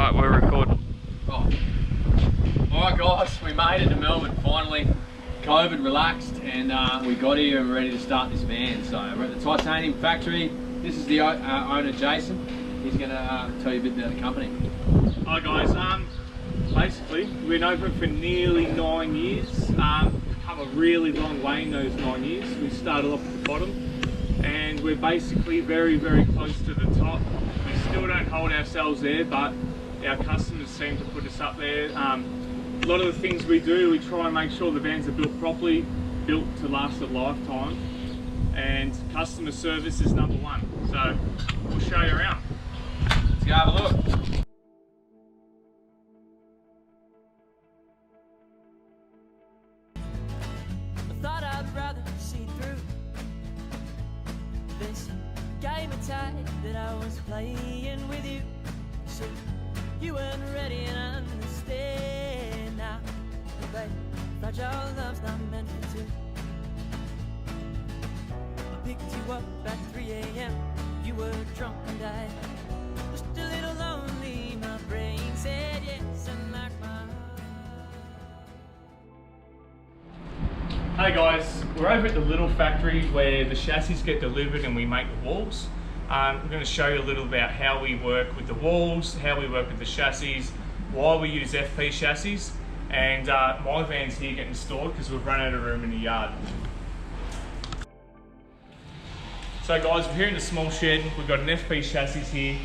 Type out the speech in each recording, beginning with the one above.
Alright, we're recording. Oh. Alright guys, we made it to Melbourne finally. COVID relaxed and we got here and we're ready to start this van. So we're at the Titanium factory. This is the owner, Jason. He's going to tell you a bit about the company. Hi guys, basically we've been open for nearly 9 years. Come a really long way in those 9 years. We started off at the bottom and we're basically very close to the top. We still don't hold ourselves there, but our customers seem to put us up there. A lot of the things we do, we try and make sure the vans are built properly, built to last a lifetime, and customer service is number one. So we'll show you around. Let's go have a look. I thought I'd rather see through this game of tag that I was playing with you. So you weren't ready and understand now. But babe, fragile love's not meant for two. I picked you up at 3 AM. You were drunk and I just a little lonely. My brain said yes, and like my heart. Hey guys, we're over at the little factory where the chassis get delivered and we make the walls. We're going to show you a little about how we work with the walls, how we work with the chassis, why we use FP chassis, and my van's here getting stored because we've run out of room in the yard. So guys, we're here in the small shed. We've got an FP chassis here.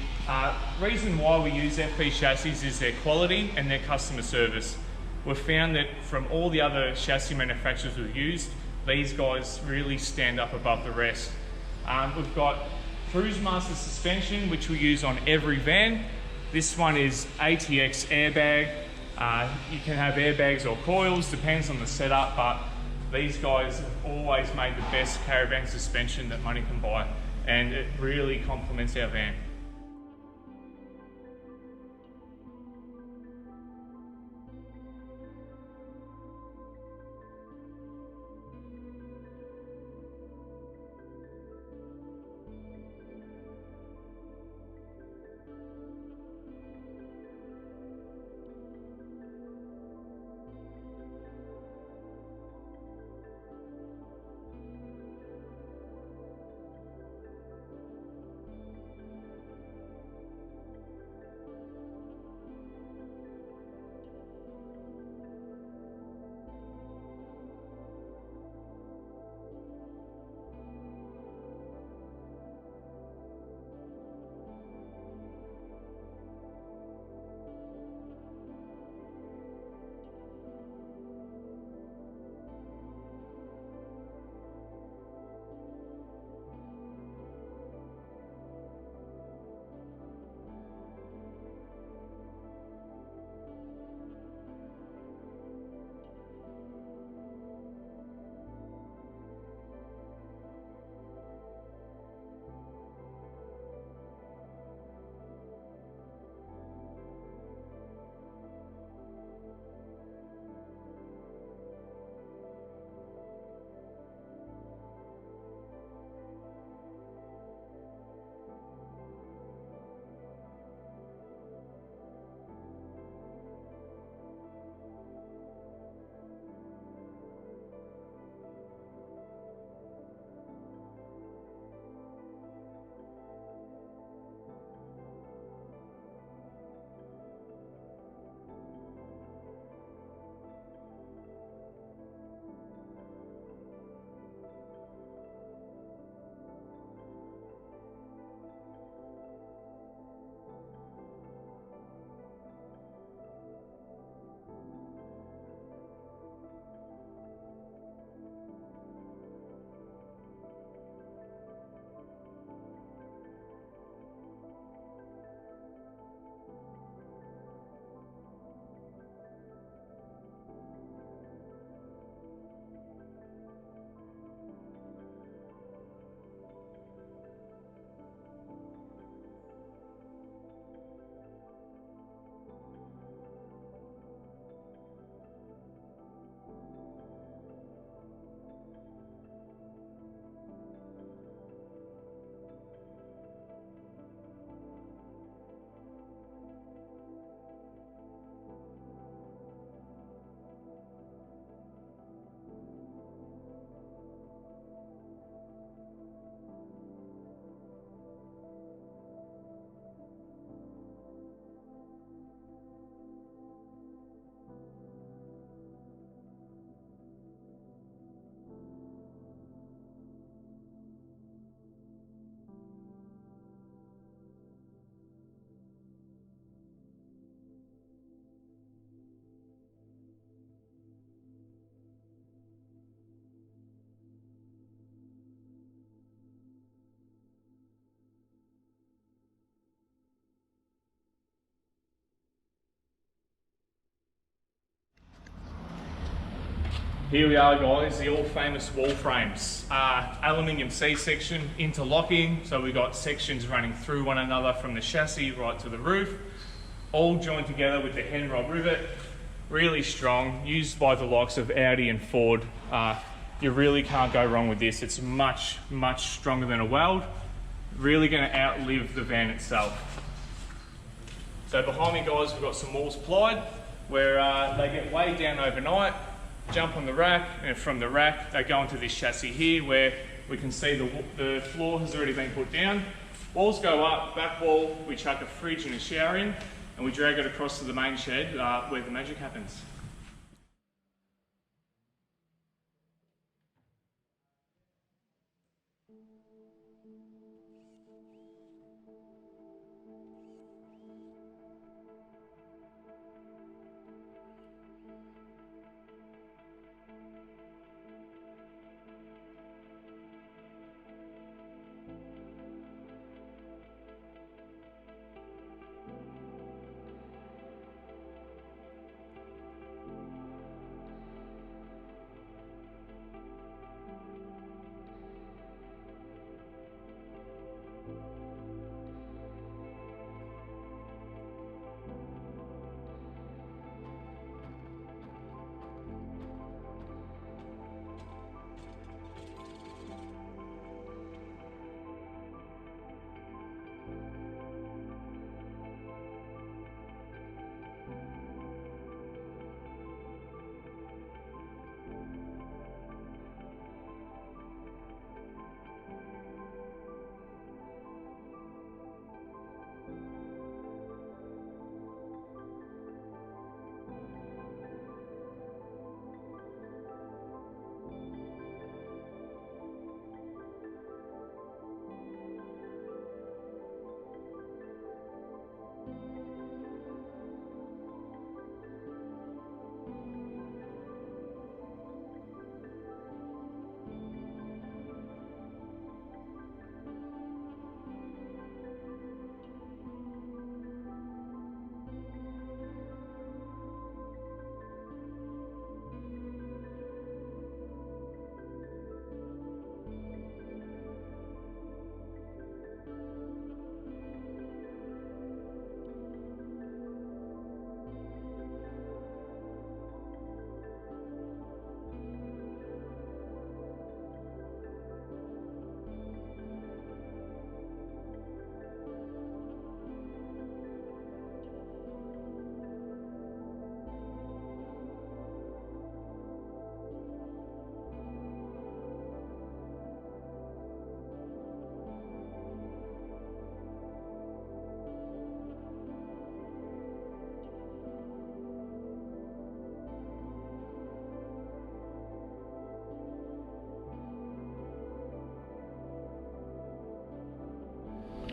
Reason why we use FP chassis is their quality and their customer service. We've found that from all the other chassis manufacturers we've used, these guys really stand up above the rest. We've got CRUISEMASTER suspension, which we use on every van. This one is ATX airbag. You can have airbags or coils, depends on the setup, but these guys have always made the best caravan suspension that money can buy, and it really complements our van. Here we are, guys, the all famous wall frames. Aluminium C-section interlocking, so we've got sections running through one another from the chassis right to the roof, all joined together with the hen rod rivet. Really strong, used by the likes of Audi and Ford. You really can't go wrong with this. It's much, much stronger than a weld. Really going to outlive the van itself. So behind me, guys, we've got some walls plied where they get weighed down overnight, jump on the rack, and from the rack they go into this chassis here where we can see the floor has already been put down. Walls go up, back wall, we chuck a fridge and a shower in, and we drag it across to the main shed where the magic happens.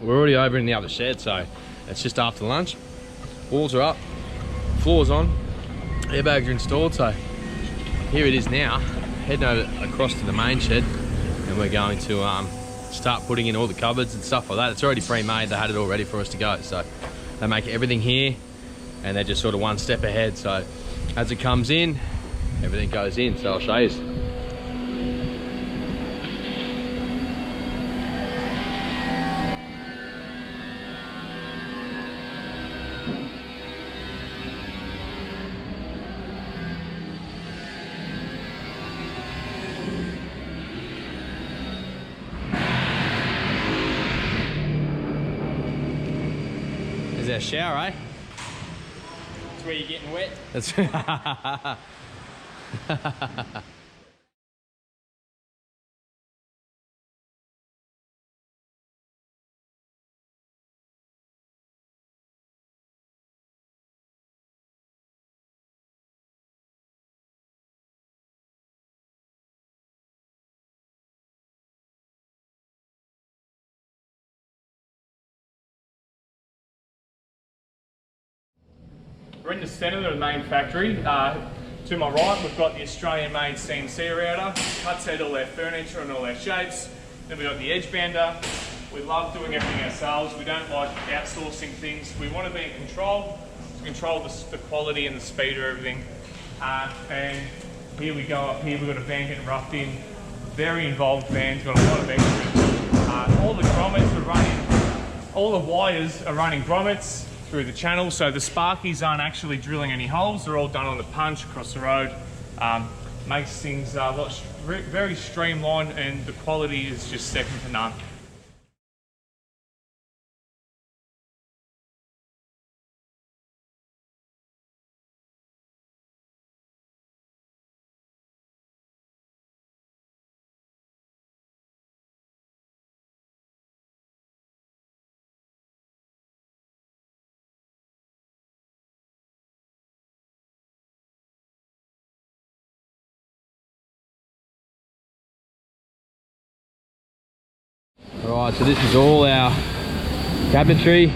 We're already over in the other shed, so it's just after lunch. Walls are up, floor's on, airbags are installed, so here it is now, heading over across to the main shed, and we're going to start putting in all the cupboards and stuff like that. It's already pre-made, they had it all ready for us to go, so they make everything here, and they're just sort of one step ahead, so as it comes in, everything goes in, so I'll show you. Is that a shower, eh? That's where you're getting wet. That's We're in the centre of the main factory. To my right, we've got the Australian-made CNC router. Cuts out all our furniture and all our shapes. Then we've got the edge bander. We love doing everything ourselves. We don't like outsourcing things. We want to be in control, to control the quality and the speed of everything. And Here we go up here, we've got a van getting roughed in. Very involved van's got a lot of extras. All the grommets are running, all the wires are running grommets through the channel, so the sparkies aren't actually drilling any holes. They're all done on the punch across the road. Makes things very streamlined, and the quality is just second to none. Alright, so this is all our cabinetry.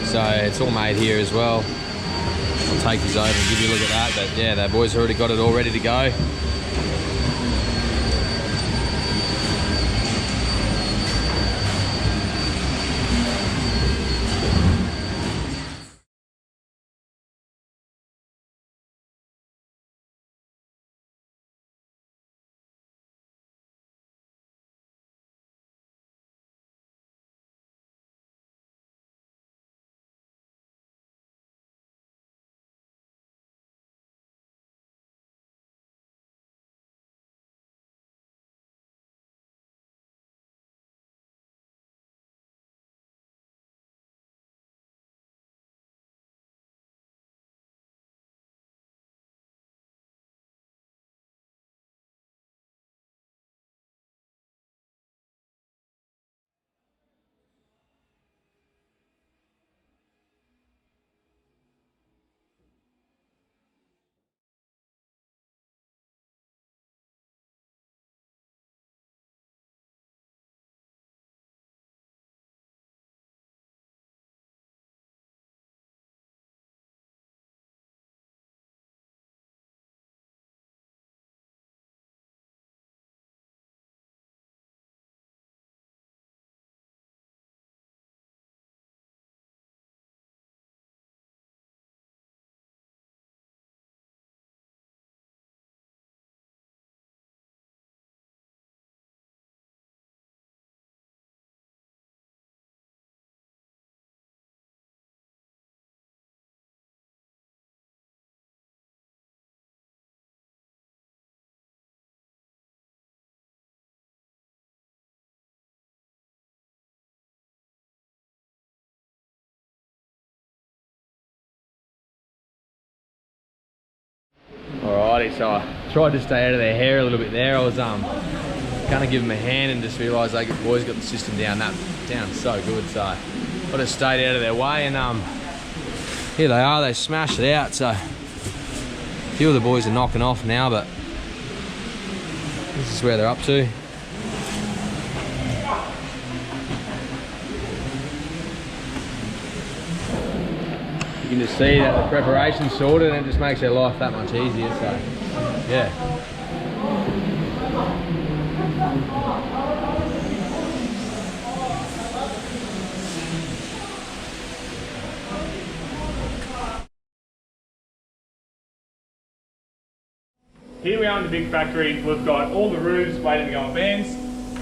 So it's all made here as well. I'll take this over and give you a look at that. But yeah, the boys already got it all ready to go. Alrighty, so I tried to stay out of their hair a little bit there. I was gonna give them a hand and just realised the boys got the system down so good, so I just stayed out of their way, and here they are, they smashed it out. So a few of the boys are knocking off now, but this is where they're up to. You can just see that the preparation's sorted, and it just makes their life that much easier, so yeah. Here we are in the big factory. We've got all the roofs waiting to go on vans.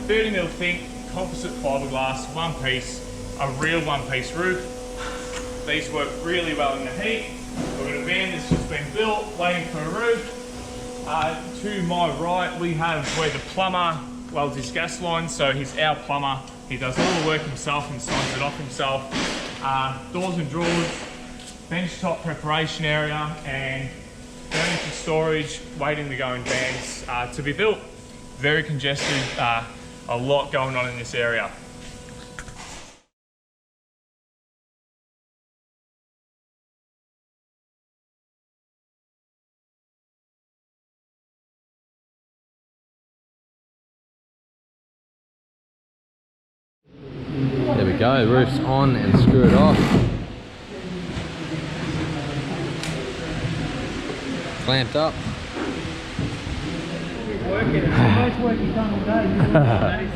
30mm thick composite fiberglass, one piece, a real one-piece roof. These work really well in the heat. We've got a van that's just been built, waiting for a roof. To my right, we have where the plumber welds his gas line. So he's our plumber. He does all the work himself and signs it off himself. Doors and drawers, benchtop preparation area, and furniture storage waiting to go in vans to be built. Very congested, a lot going on in this area. There we go, roof's on and screw it off. Clamped up. Working. It's the most work you've done all day.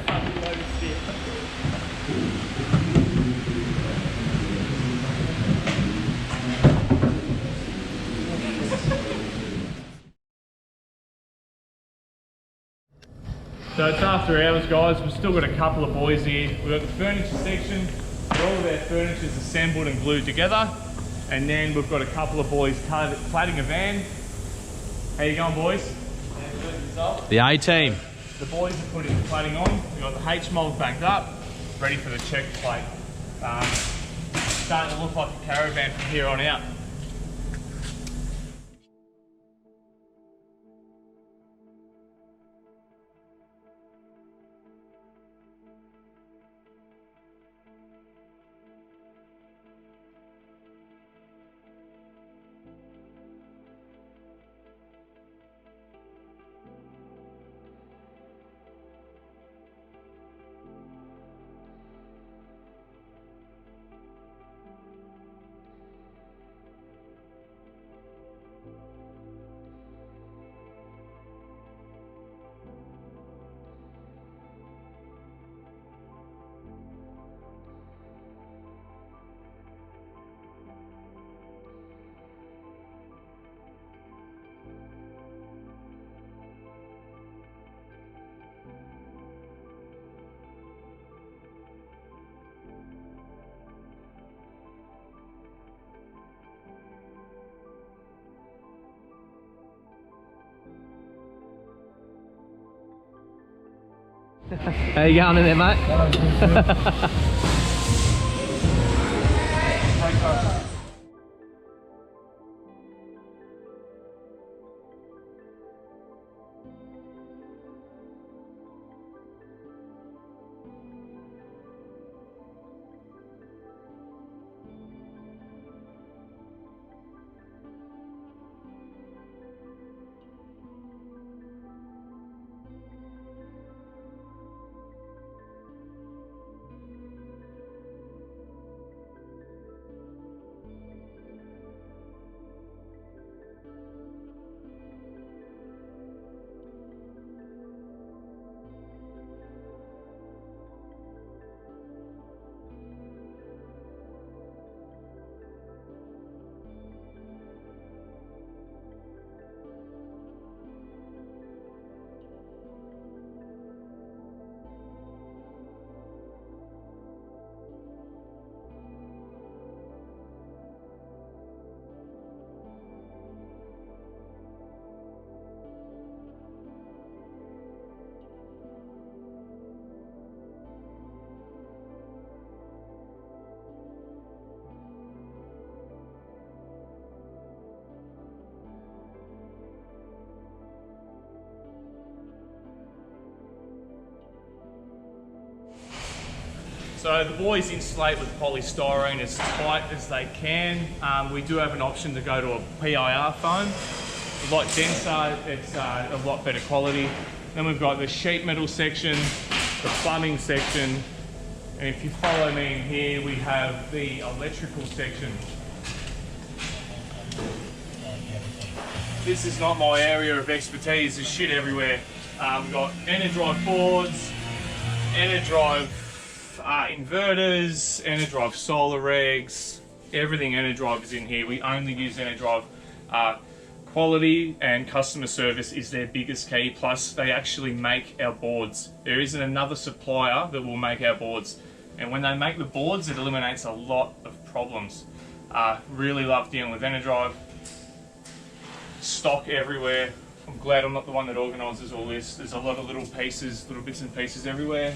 So it's after hours, guys. We've still got a couple of boys here. We've got the furniture section where all of our furniture is assembled and glued together. And then we've got a couple of boys cladding a van. How you going, boys? The A-team. The boys are putting the cladding on. We've got the H-mold backed up, ready for the check plate. Starting to look like a caravan from here on out. How you going in there, mate? So the boys insulate with polystyrene as tight as they can. We do have an option to go to a PIR foam. A lot denser, it's a lot better quality. Then we've got the sheet metal section, the plumbing section, and if you follow me in here, we have the electrical section. This is not my area of expertise, there's shit everywhere. We've got ENDERDRIVE boards, ENDERDRIVE inverters, ENDERDRIVE solar regs, everything ENDERDRIVE is in here. We only use ENDERDRIVE. Quality and customer service is their biggest key, plus they actually make our boards. There isn't another supplier that will make our boards. And when they make the boards, it eliminates a lot of problems. Really love dealing with ENDERDRIVE. Stock everywhere. I'm glad I'm not the one that organises all this. There's a lot of little pieces, little bits and pieces everywhere.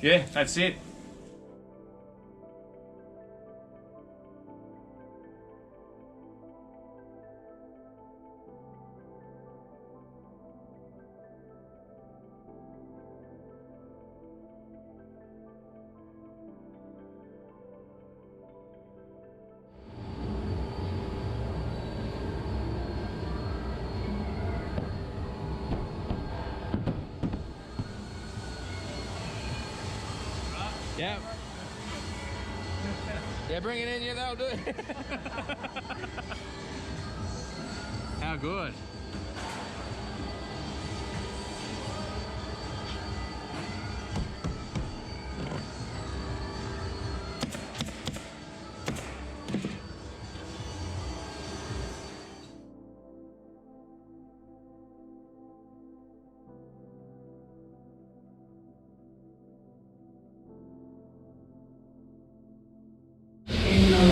Yeah, that's it. Yeah. Yeah, bring it in, yeah, that'll do it. How good.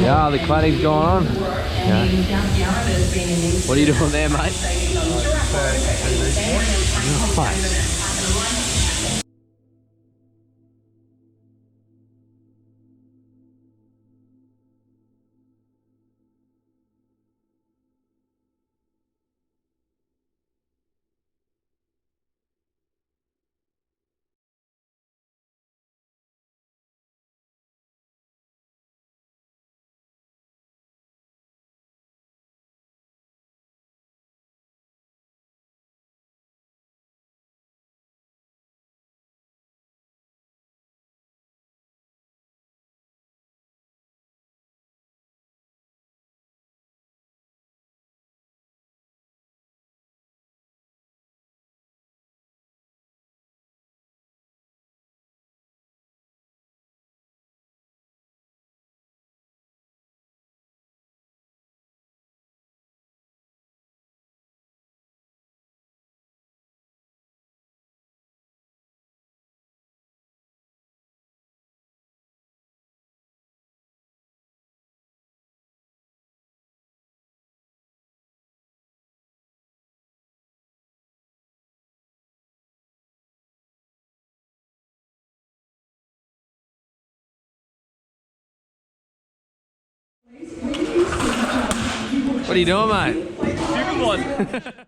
Yeah, the cladding's going on. Yeah. What are you doing there, mate? Nice. What are you doing, mate? Superboard.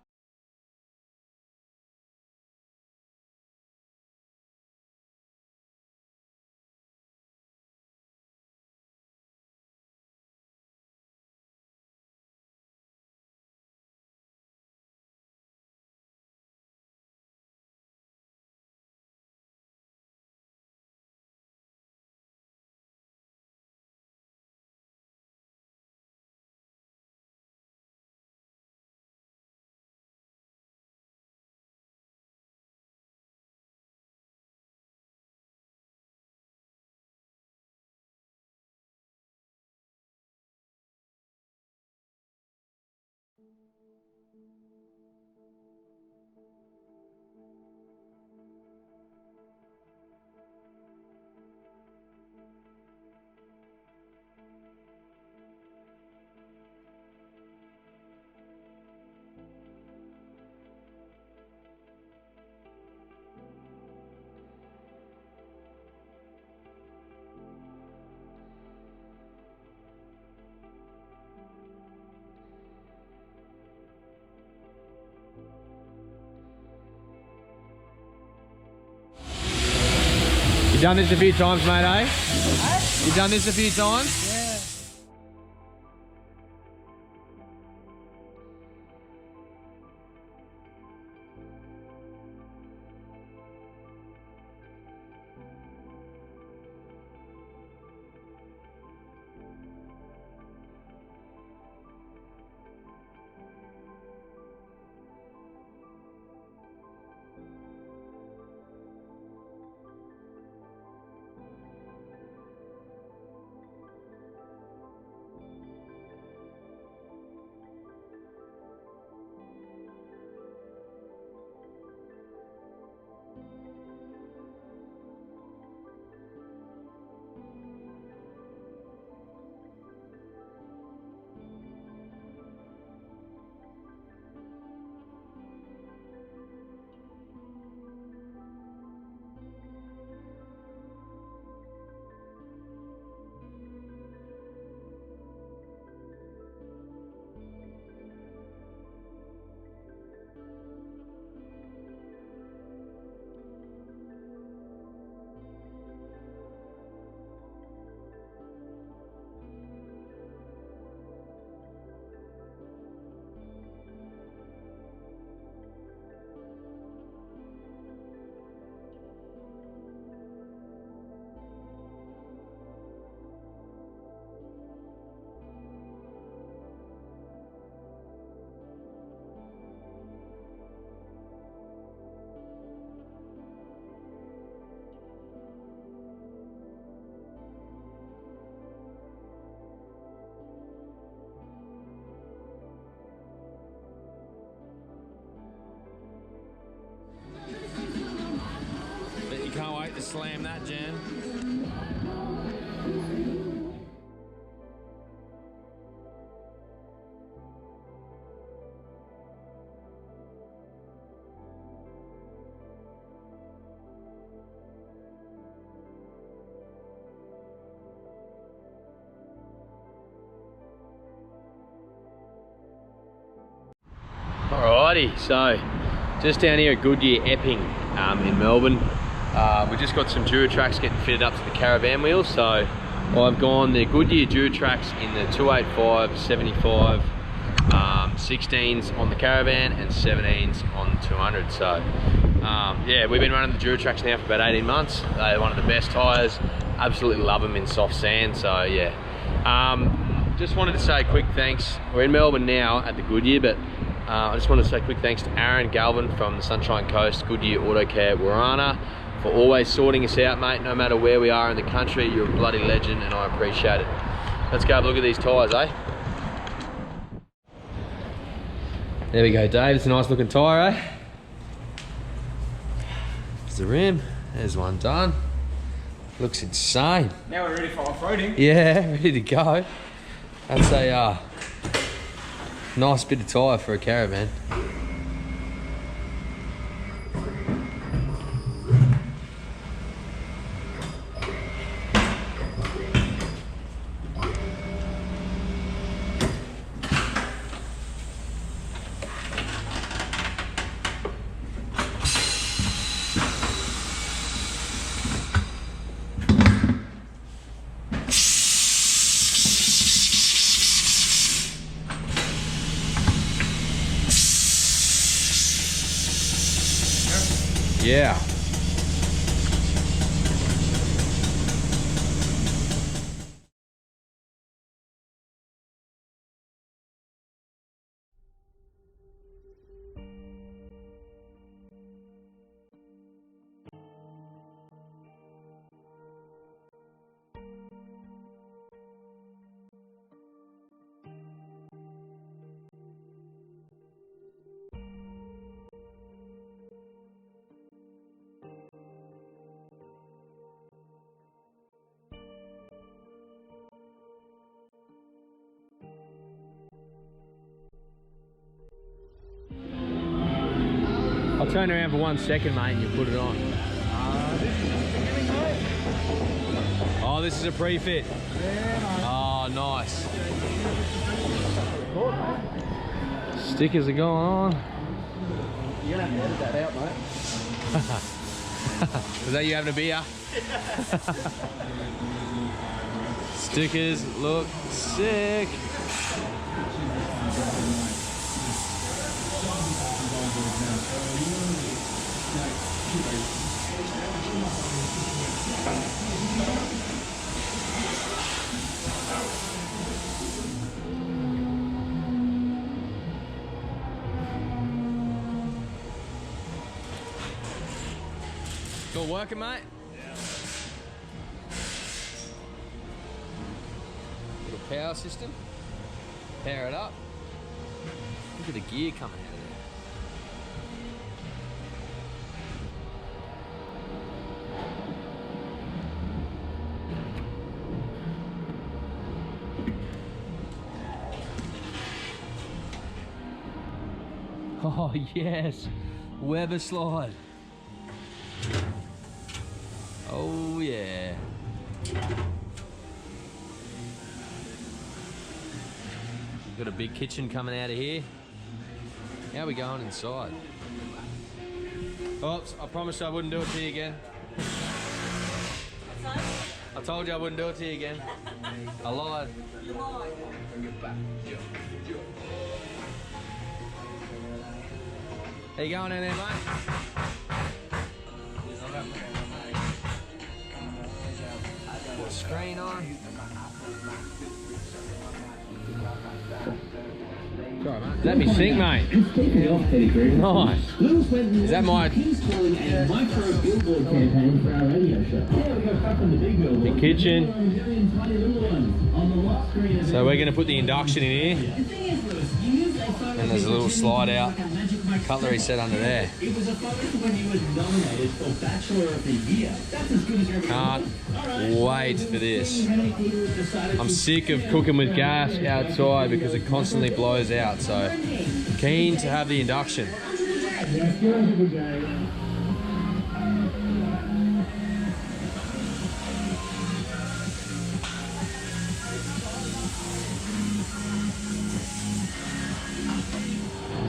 You've done this a few times, mate, eh? You've done this a few times? You can't wait to slam that, Jen. Alrighty, so just down here at Goodyear Epping in Melbourne. We just got some Duratracks getting fitted up to the caravan wheels. So I've gone the Goodyear Duratracks in the 285, 75, 16s on the caravan and 17s on the 200. So yeah, we've been running the Duratracks now for about 18 months. They're one of the best tyres. Absolutely love them in soft sand. So yeah, just wanted to say a quick thanks. We're in Melbourne now at the Goodyear, but I just wanted to say a quick thanks to Aaron Galvin from the Sunshine Coast, Goodyear Auto Care Warana, for always sorting us out, mate. No matter where we are in the country, you're a bloody legend and I appreciate it. Let's go have a look at these tyres, eh? There we go, Dave. It's a nice looking tyre, eh? There's the rim. There's one done. Looks insane. Now we're ready for off-roading. Yeah, ready to go. That's a nice bit of tyre for a caravan. Yeah. I'll turn around for 1 second, mate, and you put it on. Oh, this is a pre-fit. Yeah, oh, nice. Stickers are going on. You're gonna have to edit that out, mate. Was that you having a beer? Stickers look sick. Still working, mate? Yeah. Little power system. Power it up. Look at the gear coming out of there. Oh yes, Weber slide. Oh yeah. We've got a big kitchen coming out of here. How are we going inside? Oops, I promised I wouldn't do it to you again. I told you I wouldn't do it to you again. I lied. How you going in there, mate? Put a screen on. Sorry, mate. Let me sink, mate. Nice. Is that my big kitchen? So we're going to put the induction in here. And there's a little slide out cutlery set under there. Can't wait for this. I'm sick of cooking with gas outside because it constantly blows out, so keen to have the induction.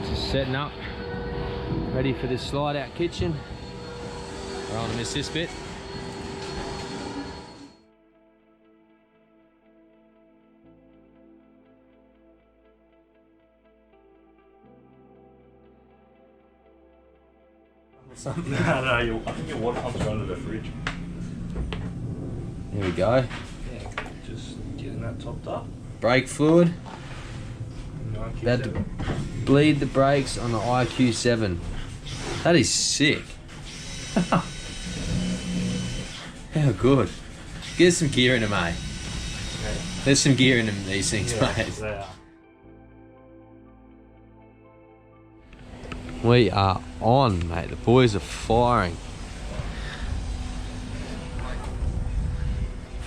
Just setting up Ready for this slide out kitchen. I don't want to miss this bit. No, I think your water pump's under the fridge. There we go. Yeah, just getting that topped up. Brake fluid. No, About to bleed the brakes on the IQ7. That is sick. How good. Get some gear in it, mate. Yeah. There's some gear in them, these things, Yeah, mate. they are. We are on, mate. The boys are firing.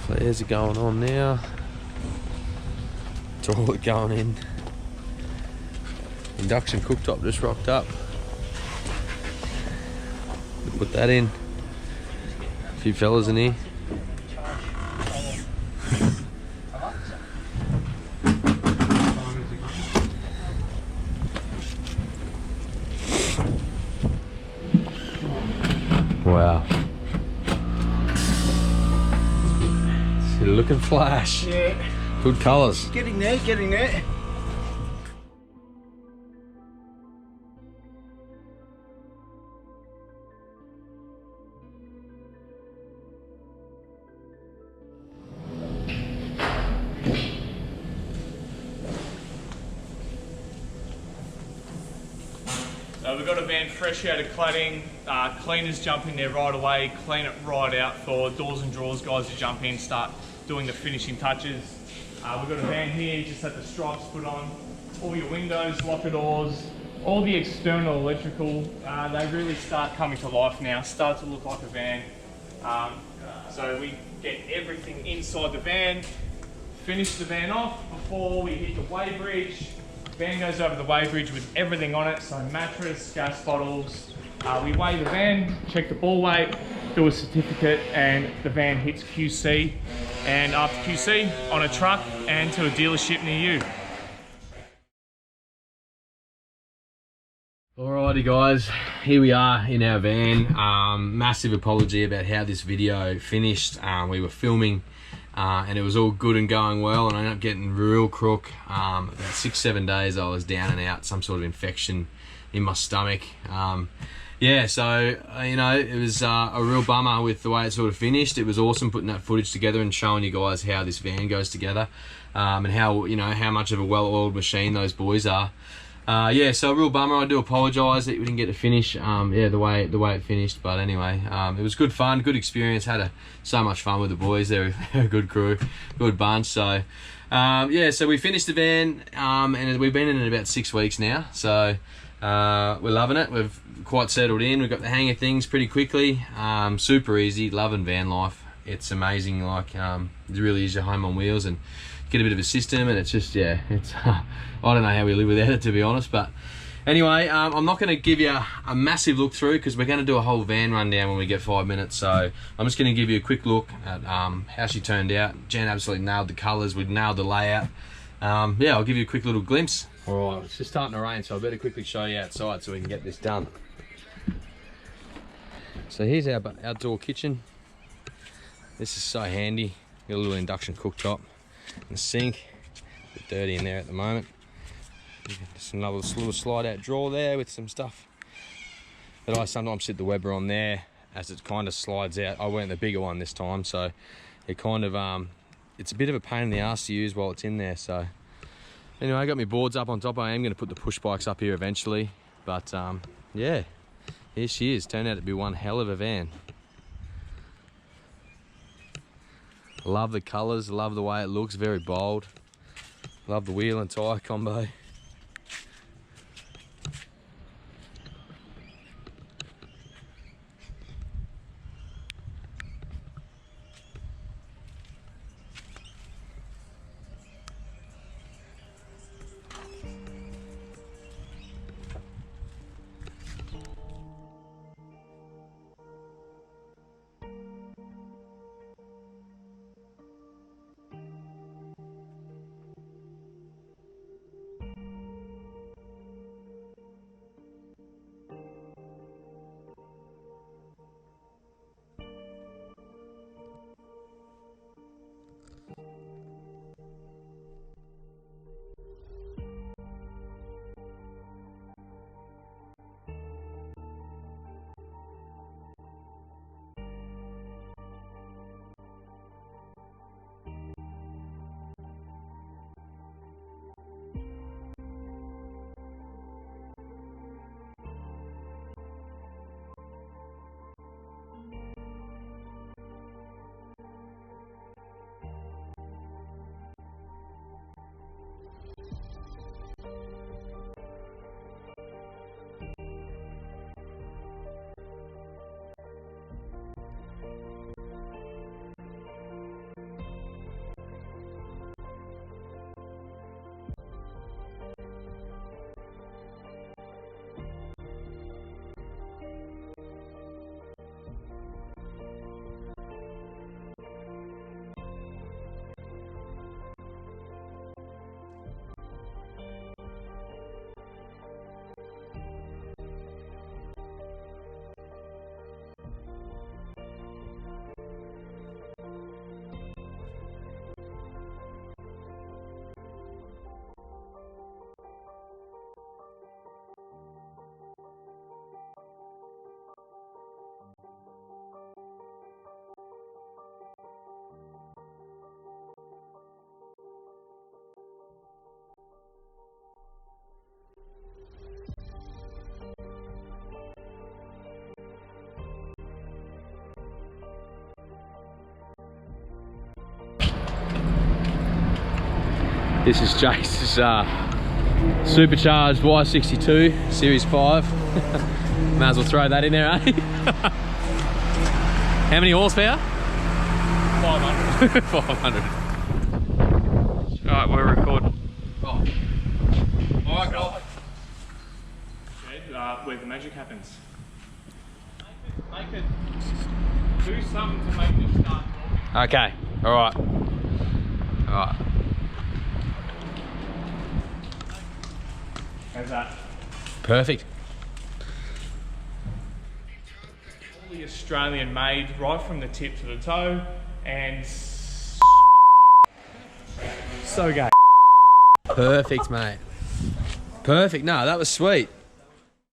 Flares are going on now. It's all going in. Induction cooktop just rocked up. Put that in. A few fellas in here. Wow. See the look and flash. Yeah. Good colours. Getting there, getting there. So we've got a van fresh out of cladding, cleaners jump in there right away, clean it right out for doors and drawers guys to jump in, start doing the finishing touches. We've got a van here, just had the stripes put on, all your windows, locker doors, all the external electrical, they really start coming to life now, start to look like a van. So we get everything inside the van, finish the van off before we hit the weighbridge. Van goes over the weighbridge with everything on it, so mattress, gas bottles. We weigh the van, check the ball weight, do a certificate, and the van hits QC. And after QC, on a truck and to a dealership near you. Alrighty guys, here we are in our van. Massive apology about how this video finished. We were filming and it was all good and going well, and I ended up getting real crook. About 6-7 days I was down and out, some sort of infection in my stomach. Yeah, so you know, it was a real bummer with the way it sort of finished. It was awesome putting that footage together and showing you guys how this van goes together, and how, you know, how much of a well-oiled machine those boys are. Yeah, so a real bummer. I do apologise that we didn't get to finish. Yeah, the way it finished. But anyway, it was good fun, good experience. Had so much fun with the boys. They're a good crew, good bunch. So yeah, so we finished the van, and we've been in it about 6 weeks now. So we're loving it. We've quite settled in. We've got the hang of things pretty quickly. Super easy. Loving van life. It's amazing. Like it really is your home on wheels, and get a bit of a system, and it's just, yeah, it's I don't know how we live without it, to be honest. But anyway, I'm not going to give you a massive look through, because we're going to do a whole van rundown when we get 5 minutes. So I'm just going to give you a quick look at how she turned out. Jen absolutely nailed the colours, we nailed the layout. Yeah, I'll give you a quick little glimpse. All right, it's just starting to rain, so I better quickly show you outside so we can get this done. So here's our outdoor kitchen. This is so handy. Got a little induction cooktop and a sink. A bit dirty in there at the moment. Just another little slide out drawer there with some stuff that I sometimes sit the Weber on there as it kind of slides out. I went the bigger one this time, so it kind of it's a bit of a pain in the ass to use while it's in there. So anyway, I got my boards up on top. I am going to put the push bikes up here eventually, but yeah, here she is. Turned out to be one hell of a van. Love the colours, love the way it looks, very bold. Love the wheel and tyre combo. This is Jace's supercharged Y62 Series 5. Might as well throw that in there, eh? How many horsepower? 500. 500. Alright, we're recording. Oh. Alright, guys. Where the magic happens. Make it do something to make me start talking. Okay, alright. Alright. How's that? Perfect. Fully Australian made, right from the tip to the toe, and so gay. Perfect, mate. Perfect. No, that was sweet.